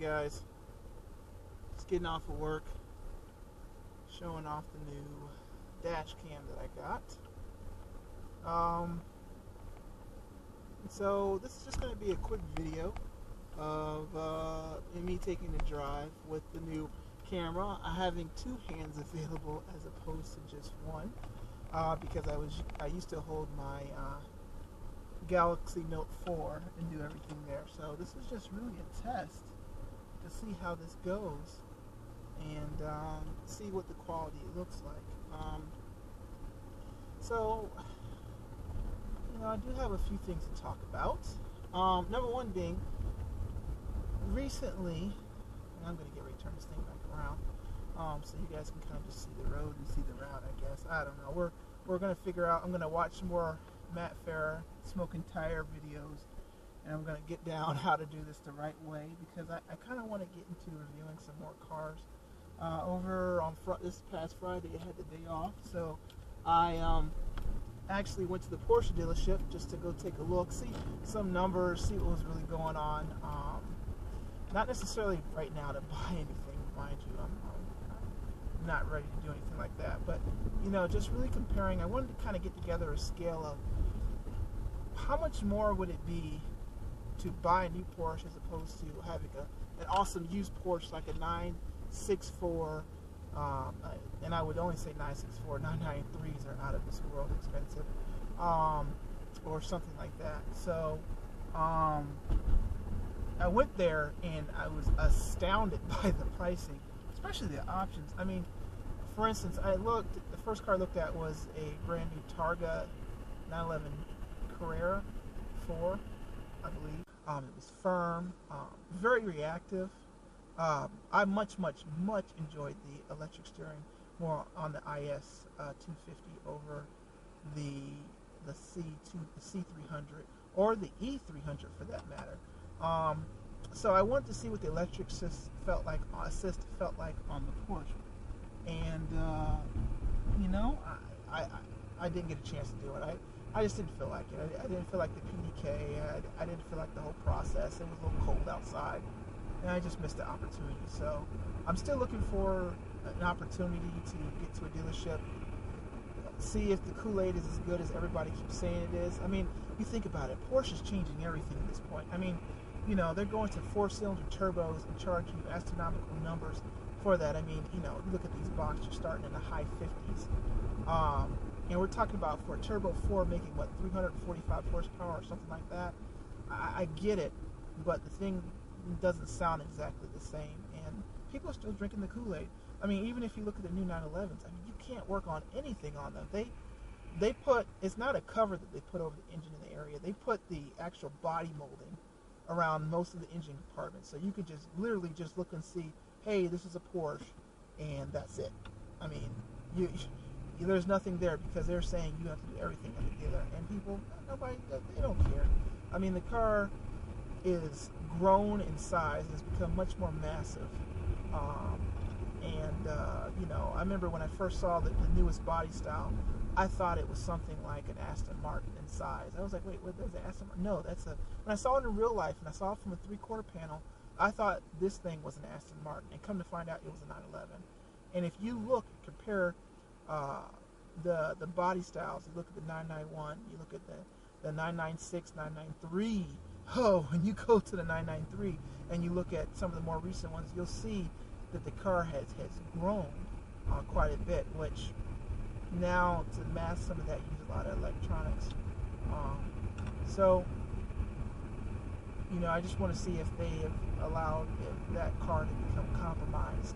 guys, just getting off of work, showing off the new dash cam that I got. So this is just going to be a quick video of me taking a drive with the new camera, having two hands available as opposed to just one, because I used to hold my Galaxy Note 4 and do everything there. So this is just really a test to see how this goes and see what the quality looks like. So I do have a few things to talk about. Number one being, recently, and I'm going to get ready to turn this thing back around so you guys can kind of just see the road and see the route, I guess. I don't know. We're going to figure out. I'm going to watch some more Matt Farah smoking tire videos, and I'm going to get down how to do this the right way, because I kind of want to get into reviewing some more cars. Over on this past Friday, I had the day off, so I actually went to the Porsche dealership just to go take a look, see some numbers, see what was really going on. Not necessarily right now to buy anything, mind you. I'm not ready to do anything like that, but just really comparing. I wanted to kind of get together a scale of how much more would it be to buy a new Porsche as opposed to having an awesome used Porsche like a 964, and I would only say 964. 993s are out of this world expensive, or something like that. So I went there and I was astounded by the pricing, especially the options. I mean, for instance, the first car I looked at was a brand new Targa 911 Carrera 4, I believe. It was firm, very reactive. I much enjoyed the electric steering more on the IS 250 over the C300 or the E300 for that matter. So I wanted to see what the electric assist felt like on the Porsche, and I didn't get a chance to do it. I just didn't feel like it. I didn't feel like the PDK. I didn't feel like the whole process. It was a little cold outside, and I just missed the opportunity. So I'm still looking for an opportunity to get to a dealership, see if the Kool-Aid is as good as everybody keeps saying it is. I mean, you think about it. Porsche is changing everything at this point. I mean, they're going to 4-cylinder turbos and charging you astronomical numbers for that. I mean, you look at these boxes, you're starting in the high 50s. And we're talking about for a Turbo 4 making, 345 horsepower or something like that. I get it, but the thing doesn't sound exactly the same. And people are still drinking the Kool-Aid. I mean, even if you look at the new 911s, I mean, you can't work on anything on them. They put, it's not a cover that they put over the engine in the area. They put the actual body molding around most of the engine compartments. So you could just literally just look and see, hey, this is a Porsche, and that's it. I mean, there's nothing there because they're saying you have to do everything at the dealer. And people, they don't care. I mean, the car is grown in size, has become much more massive. I remember when I first saw the newest body style, I thought it was something like an Aston Martin in size. I was like, wait, there's an Aston Martin? No, when I saw it in real life and I saw it from a 3/4 panel, I thought this thing was an Aston Martin, and come to find out it was a 911. And if you compare the body styles, you look at the 991, you look at the 996, 993, when you go to the 993 and you look at some of the more recent ones, you'll see that the car has grown quite a bit, which now to mask some of that uses a lot of electronics. So I just want to see if they have allowed that car to become compromised.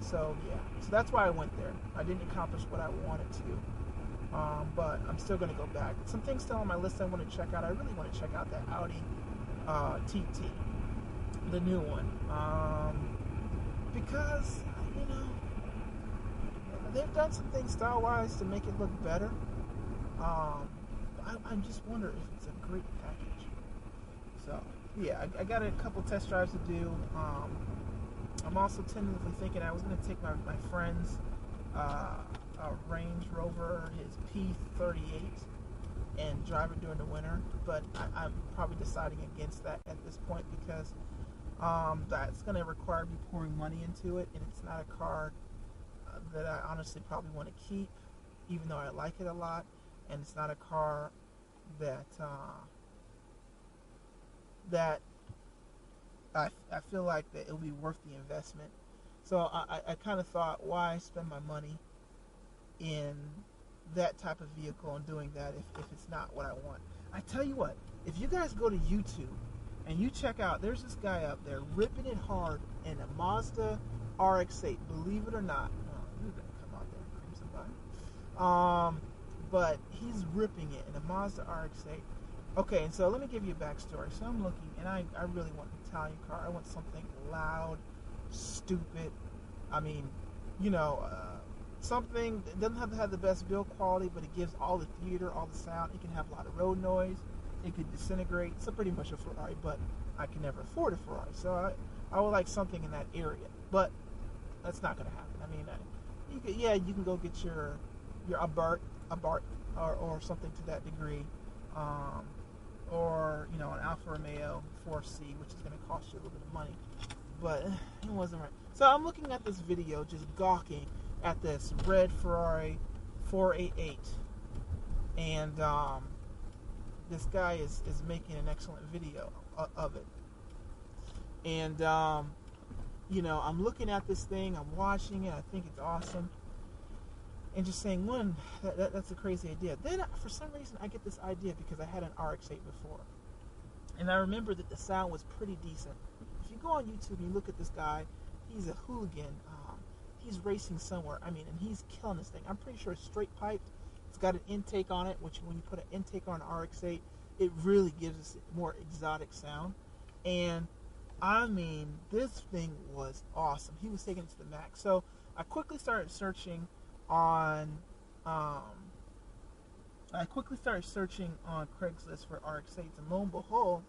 So that's why I went there. I didn't accomplish what I wanted to, but I'm still going to go back. Some things still on my list I want to check out. I really want to check out that Audi TT, the new one, because they've done some things style-wise to make it look better. I just wonder if it's a great package. So I got a couple test drives to do. I'm also tentatively thinking I was going to take my friend's Range Rover, his P38, and drive it during the winter. But I'm probably deciding against that at this point because that's going to require me pouring money into it, and it's not a car that I honestly probably want to keep, even though I like it a lot, and it's not a car that that I feel like that it'll be worth the investment. So I kind of thought, why spend my money in that type of vehicle and doing that if it's not what I want? I tell you what, if you guys go to YouTube and you check out, there's this guy up there ripping it hard in a Mazda RX-8. Believe it or not, you better come out there and cream somebody. But he's ripping it in a Mazda RX-8. Okay, and so let me give you a backstory. So I'm looking, and I really want an Italian car. I want something loud, stupid. I mean, something that doesn't have to have the best build quality, but it gives all the theater, all the sound. It can have a lot of road noise. It could disintegrate. So pretty much a Ferrari, but I can never afford a Ferrari. So I would like something in that area, but that's not going to happen. I mean, you can go get your Abarth or something to that degree, or an Alfa Romeo 4C, which is going to cost you a little bit of money, but it wasn't right. So I'm looking at this video, just gawking at this red Ferrari 488, and this guy is making an excellent video of it. And I'm looking at this thing, I'm watching it, I think it's awesome, and just saying, that's a crazy idea. Then for some reason I get this idea because I had an RX-8 before, and I remember that the sound was pretty decent. If you go on YouTube and you look at this guy, he's a hooligan. He's racing somewhere. I mean, and he's killing this thing. I'm pretty sure it's straight piped. It's got an intake on it, which when you put an intake on an RX-8, it really gives us a more exotic sound. And I mean, this thing was awesome. He was taking it to the max. So I quickly started searching on Craigslist for RX-8s, and lo and behold,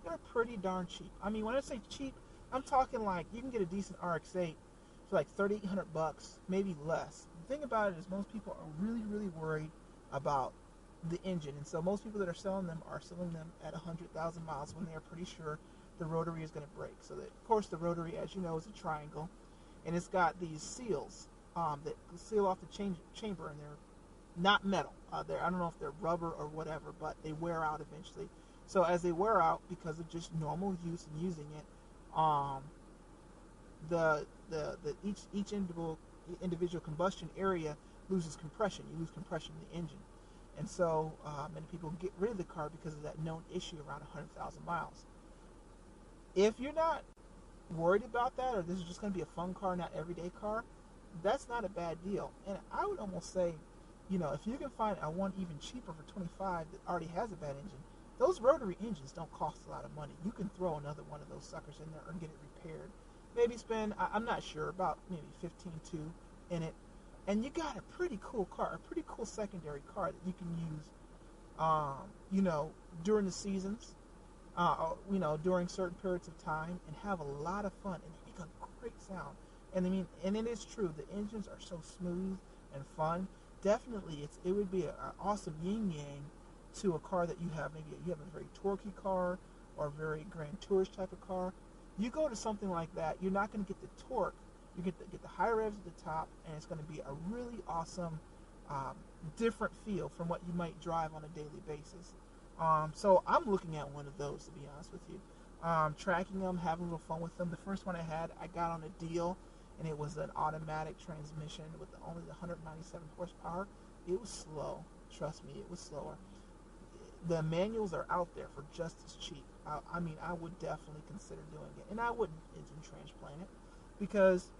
they're pretty darn cheap. I mean, when I say cheap, I'm talking like you can get a decent RX-8 for like $3,800, maybe less. The thing about it is most people are really, really worried about the engine, and so most people that are selling them at 100,000 miles when they are pretty sure the rotary is going to break. So that, of course, the rotary, as you know, is a triangle, and it's got these seals that seal off the chamber, and they're not metal. I don't know if they're rubber or whatever, but they wear out eventually. So as they wear out, because of just normal use and using it, each individual combustion area loses compression. You lose compression in the engine, and so many people get rid of the car because of that known issue around 100,000 miles. If you're not worried about that, or this is just going to be a fun car, not everyday car, that's not a bad deal. And I would almost say, if you can find one even cheaper for 25 that already has a bad engine, those rotary engines don't cost a lot of money. You can throw another one of those suckers in there and get it repaired. Maybe spend, I'm not sure, about maybe $15,200 in it, and you got a pretty cool car, a pretty cool secondary car that you can use, during the seasons, during certain periods of time, and have a lot of fun and make a great sound. And I mean, and it is true, the engines are so smooth and fun. Definitely, it would be an awesome yin-yang to a car that you have. Maybe you have a very torquey car or a very Grand Tourist type of car. You go to something like that, you're not going to get the torque. You get the high revs at the top, and it's going to be a really awesome, different feel from what you might drive on a daily basis. So I'm looking at one of those, to be honest with you. Tracking them, having a little fun with them. The first one I had, I got on a deal, and it was an automatic transmission with only the 197 horsepower. It was slow. Trust me, it was slower. The manuals are out there for just as cheap. I mean, I would definitely consider doing it. And I wouldn't engine transplant it because,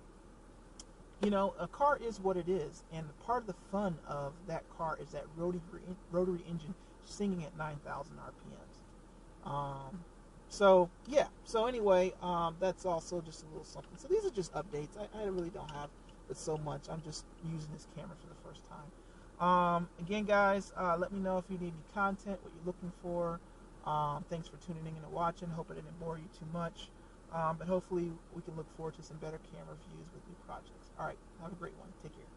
a car is what it is. And part of the fun of that car is that rotary engine singing at 9,000 RPMs. So anyway, that's also just a little something. So these are just updates. I really don't have it so much. I'm just using this camera for the first time. Again, guys, let me know if you need any content, what you're looking for. Thanks for tuning in and watching. Hope I didn't bore you too much. But hopefully we can look forward to some better camera views with new projects. All right, have a great one. Take care.